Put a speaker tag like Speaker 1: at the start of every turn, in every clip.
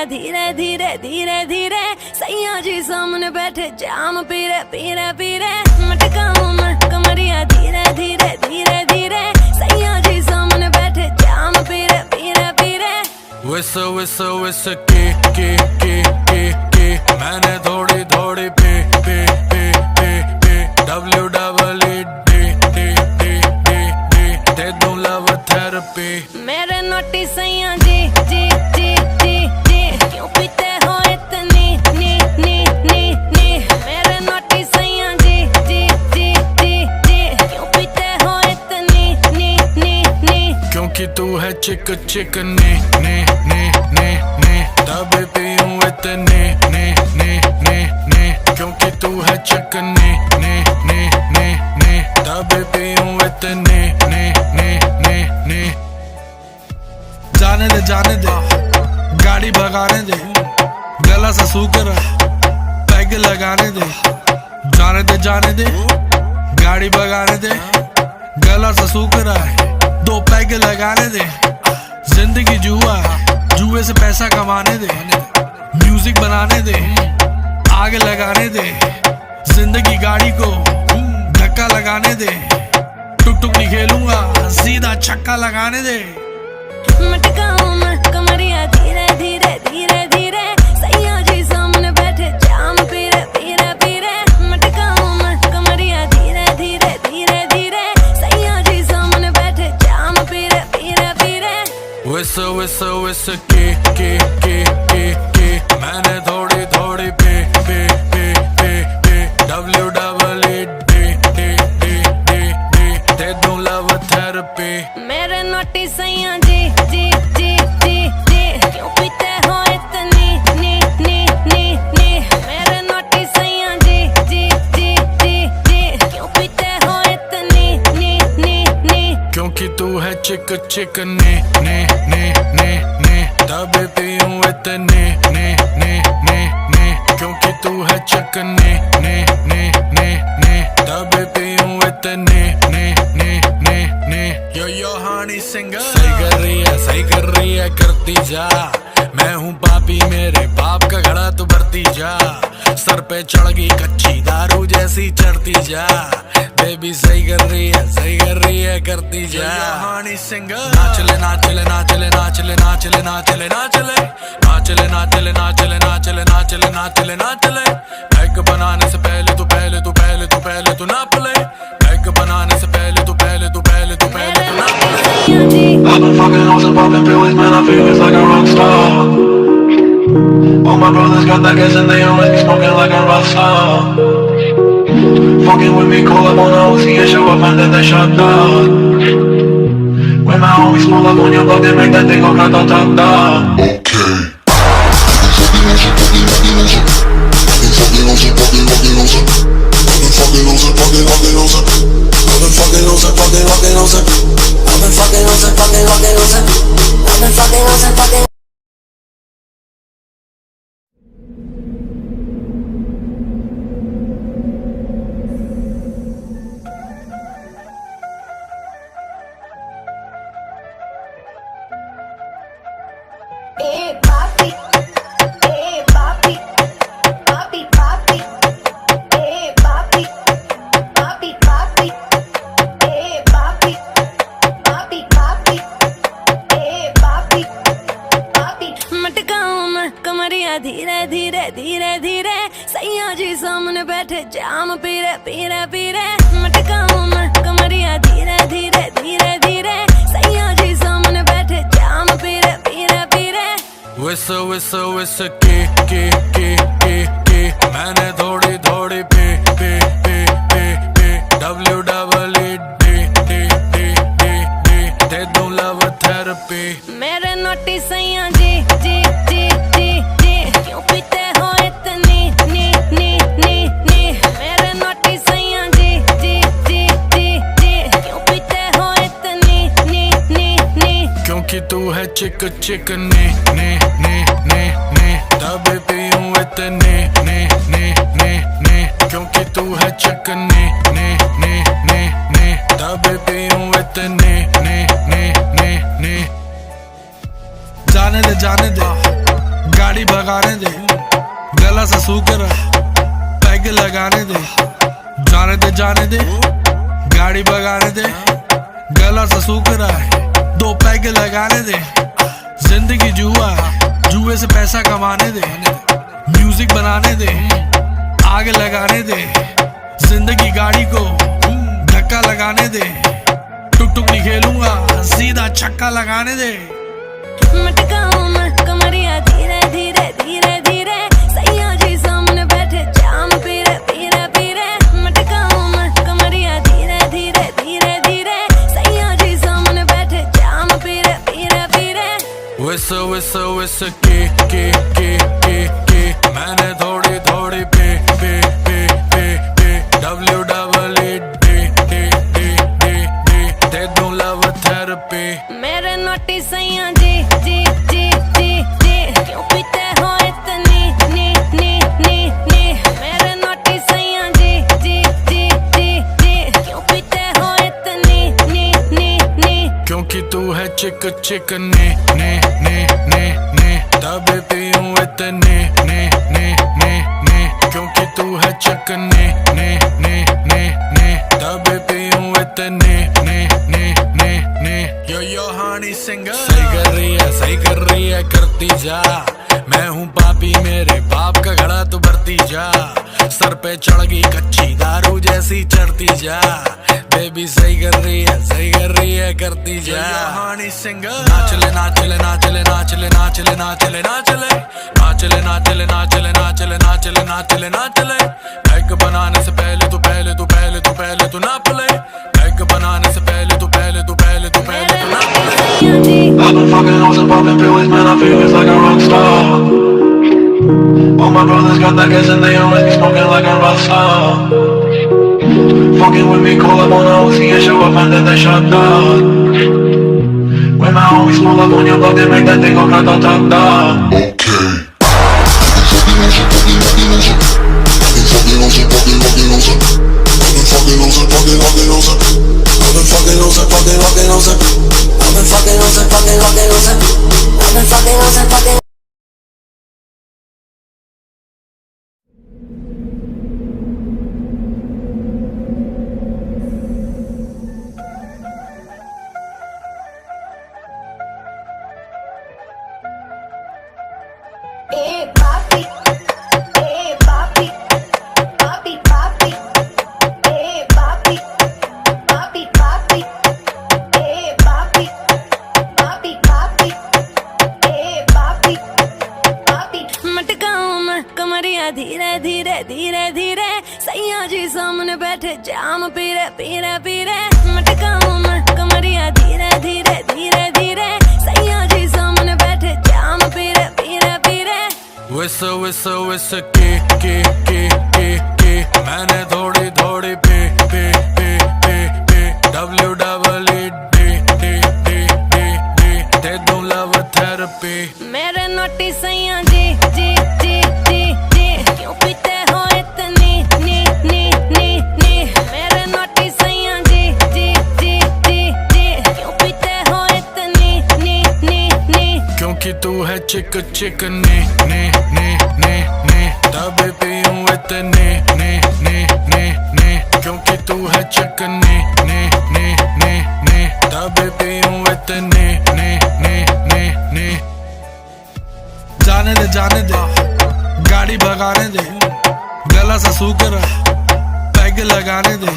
Speaker 1: धीरे धीरे धीरे धीरे सैया जी सामने बैठे जाम पीरे पीरे पीरे मटकाऊं मैं कमरिया धीरे धीरे धीरे धीरे सैया जी सामने बैठे जाम पीरे पीरे पीरे
Speaker 2: विस के मैंने थोड़ी थोड़ी पे दे दूं लव थेरेपी
Speaker 1: मेरे नोटी सैया जी जी जी जी जी क्यों पीते हो इतनी नी मेरे नोटी सैया जी जी जी जी जी क्यों पीते हो इतनी नी
Speaker 2: क्योंकि तू है चिक ने तभी पीऊं इतने ने क्योंकि तू है चिक ने तभी पीऊं इतने ने
Speaker 3: जाने दे गाड़ी भगाने दे गला सा सूख रहा पैग लगाने दे जाने दे गाड़ी भगाने दे गला सा सूख रहा है 2 पैग लगाने दे जिंदगी जुआ जुए से पैसा कमाने दे म्यूजिक बनाने दे आग लगाने दे जिंदगी गाड़ी को धक्का लगाने दे टुक नहीं खेलूंगा सीधा छक्का लगाने दे
Speaker 1: मटकाऊं मैं कमरिया धीरे धीरे धीरे धीरे सैया जी सामने बैठे जाम पीरे पीरे पीरे मटकाऊं मैं कमरिया धीरे धीरे धीरे धीरे सैया जी सामने बैठे जाम पीरे पीरे पीरे
Speaker 2: विस के मैंने थोड़ी थोड़ी पे दे दूं लव थेरेपी
Speaker 1: मेरे नोटी सैया जी जी जी जी जी क्यों पीते हो इतनी नी मेरे नोटी सैया जी जी जी जी जी क्यों पीते हो इतनी नी
Speaker 2: क्योंकि तू है चिक ने तभी पीऊं इतने ने क्योंकि तू है चिक ने तभी पीऊं इतने ने यो हानी सिंगर सही कर रही है करती जा मैं हूँ पापी मेरे बाप का घड़ा तू भरती जा सर पे चढ़ गई कच्ची दारू जैसी चढ़ती जा बेबी सही कर रही है करती जा हानी सिंगर नाचले पैग बनाने से पहले तू नाप ले पैग बनाने से पहले तू नाप ले
Speaker 4: I've been fucking hoes and popping pills, man, I feel it's like a rock star. All my brothers got that gas and they always be smoking like a rock star. Fucking with me, call up on a OC and show up and then they shut down. When my homies pull up on your block, they make that thing go grata-ta-ta.
Speaker 1: धीरे धीरे धीरे धीरे सैया जी सामने बैठे जाम पीरे पीरे पीरे मटकाऊं मैं कमरिया धीरे धीरे धीरे धीरे सैया जी सामने बैठे जाम पीरे पीरे पीरे
Speaker 2: विस के मैंने थोड़ी थोड़ी पे दे दूं लव थेरेपी
Speaker 1: मेरे नोटी सैया जी जी जी जी जी क्यों पीते हो इतनी नी मेरे नोटी सैया जी जी जी जी जी क्यों पीते हो इतनी नी
Speaker 2: क्योंकि तू है चिक चिक ने तभी पीऊं इतने ने क्योंकि तू है चिक ने तभी पीऊं इतने ने
Speaker 3: जाने दे गाड़ी भगाने दे, गला सा सूख रहा पैग लगाने दे, जाने दे गाड़ी भगाने दे, गला सा सूख रहा है 2 पैग लगाने दे। जिंदगी जुआ है, जुए से पैसा कमाने दे, म्यूजिक बनाने दे, आग लगाने दे, जिंदगी गाड़ी को धक्का लगाने दे, टुक टुक नहीं खेलूंगा सीधा छक्का लगाने दे।
Speaker 1: मटकाऊं मैं कमरिया धीरे धीरे धीरे धीरे, सैया जी सामने बैठे जाम पीरे पीरे पीरे। मटकाऊं मैं कमरिया धीरे धीरे धीरे धीरे, सैया जी सामने बैठे जाम पीरे पीरे पीरे।
Speaker 2: विस के मैंने थोड़ी थोड़ी पे दे दूं लव थेरेपी।
Speaker 1: मेरे नोटी सैया जी क्यों पीते हो इतनी नी। मेरे नोटी सैया जी क्यों पीते हो इतनी नी।
Speaker 2: क्योंकि तू है चिक ने तभी पीऊं इतने ने क्योंकि तू है चिक ने तभी पीऊं इतने ने। यो हानी सिंगर सही कर रही है करती जा। मैं हूँ पापी मेरे बाप का घड़ा तू भरती जा। सर पे चढ़ गई कच्ची दारू जैसी चढ़ती जा। बेबी सही कर रही है करती जा। हानी सिंगर नाचले पैग बनाने से पहले तू नाप ले। पैग बनाने से पहले तू नाप ले।
Speaker 4: I've been fucking hoes and popping pills, man, I feel it's like a rock star. All my brothers got that gas and they always be smoking like a rock star. Fucking with me, call up on the OC and show up and then they shut down. When my homies pull up on your block, they make that thing go grata-ta-ta.
Speaker 1: धीरे धीरे धीरे धीरे, सैया जी सामने बैठे जाम पीरे पीरे पीरे। मटकाऊं मैं कमरिया धीरे धीरे धीरे धीरे, सैया जी सामने बैठे जाम पीरे पीरे पीरे।
Speaker 2: विस के मैंने थोड़ी थोड़ी पे दे दूं लव थेरेपी।
Speaker 1: मेरे नोटी सैया जी क्यों पीते हो इतनी नी। मेरे नोटी सैया जी क्यों पीते हो इतनी नी।
Speaker 2: क्योंकि तू है चिक ने तभी पीऊं इतने ने क्योंकि तू है चिक ने तभी पीऊं इतने ने।
Speaker 3: जाने दे गाड़ी भगाने दे, गला सा सूख रहा पैग लगाने दे,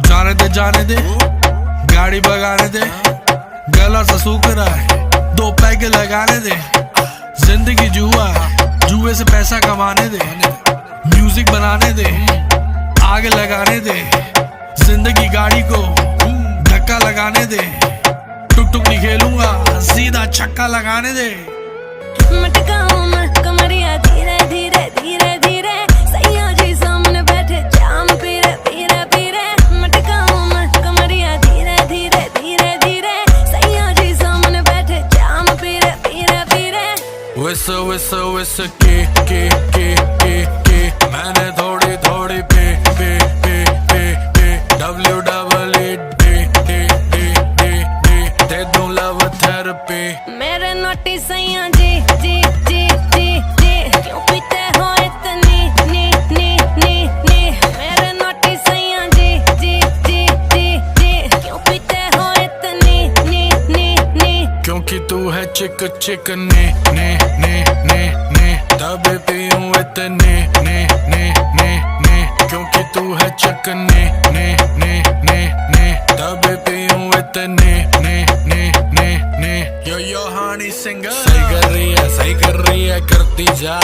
Speaker 3: जाने दे गाड़ी भगाने दे, गला सा सूख रहा है 2 पैग लगाने दे। जिंदगी जुआ है, जुए से पैसा कमाने दे, म्यूजिक बनाने दे, आग लगाने दे, जिंदगी गाड़ी को धक्का लगाने दे, टुक टुक नहीं खेलूंगा सीधा छक्का लगाने दे।
Speaker 1: मटकाऊं मैं कमरिया धीरे धीरे धीरे धीरे, सैया जी सामने बैठे जाम पीरे पीरे पीरे। मटकाऊं मैं कमरिया धीरे धीरे धीरे धीरे, सैया जी सामने बैठे जाम
Speaker 2: विस्की मैंने थोड़ी थोड़ी पी दे दूं लव थेरेपी।
Speaker 1: मेरे नोटी सैया जी क्यों पीते हो इतनी नी मेरे नोटी सैया जी क्यों पीते हो इतनी नी
Speaker 2: क्योंकि तू है चिक ने तभी पीऊं इतने ने क्योंकि तू है चिक ने तभी पीऊं इतने ने यो हानी सिंगर सही कर रही है करती जा।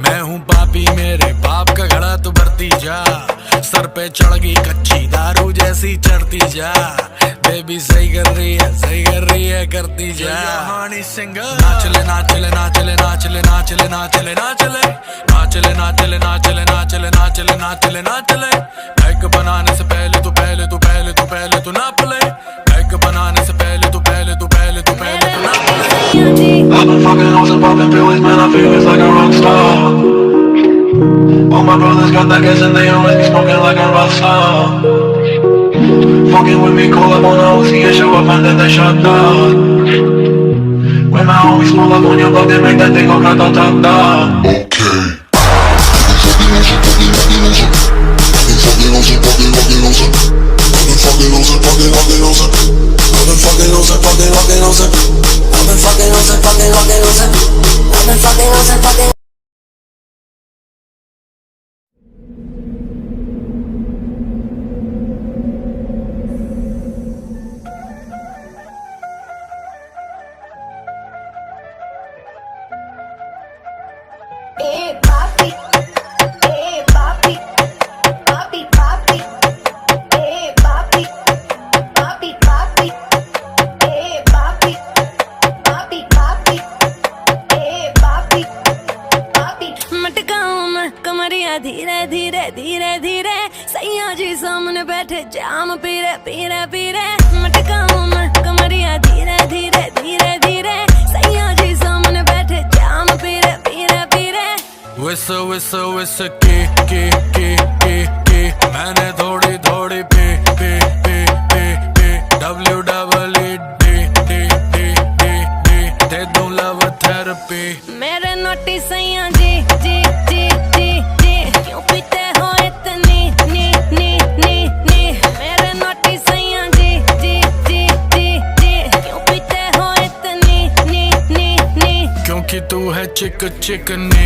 Speaker 2: मैं हूँ पापी मेरे बाप का घड़ा तू भरती जा। सर पे चढ़ गई कच्ची दारू जैसी चढ़ती जा। बेबी सही कर रही है करती जा। हानी सिंगर नाचले पैक बनाने से पहले तू नाप ले। पैक बनाने से पहले तू नाप ले।
Speaker 4: I've been fucking hoes and popping pills, man, I feel it's like a rock star. All my brothers got that gas and they always be smoking like a rock star. Fucking with me, call up on a OC and show up and then they shut down. When my homies pull up on your block, they make that thing go grata-ta-ta.
Speaker 1: धीरे सैया जी सामने बैठे जाम P रहे मटकाऊं मैं कमरिया धीरे धीरे सैया जी सामने बैठे जाम पी रहे
Speaker 2: विस्की मैंने थोड़ी पी दे दूं लव थेरेपी।
Speaker 1: मेरे नोटी सैया जी क्यों पीते हो इतनी नी मेरे नोटी सैया जी क्यों पीते हो इतनी नी
Speaker 2: क्योंकि तू है चिक ने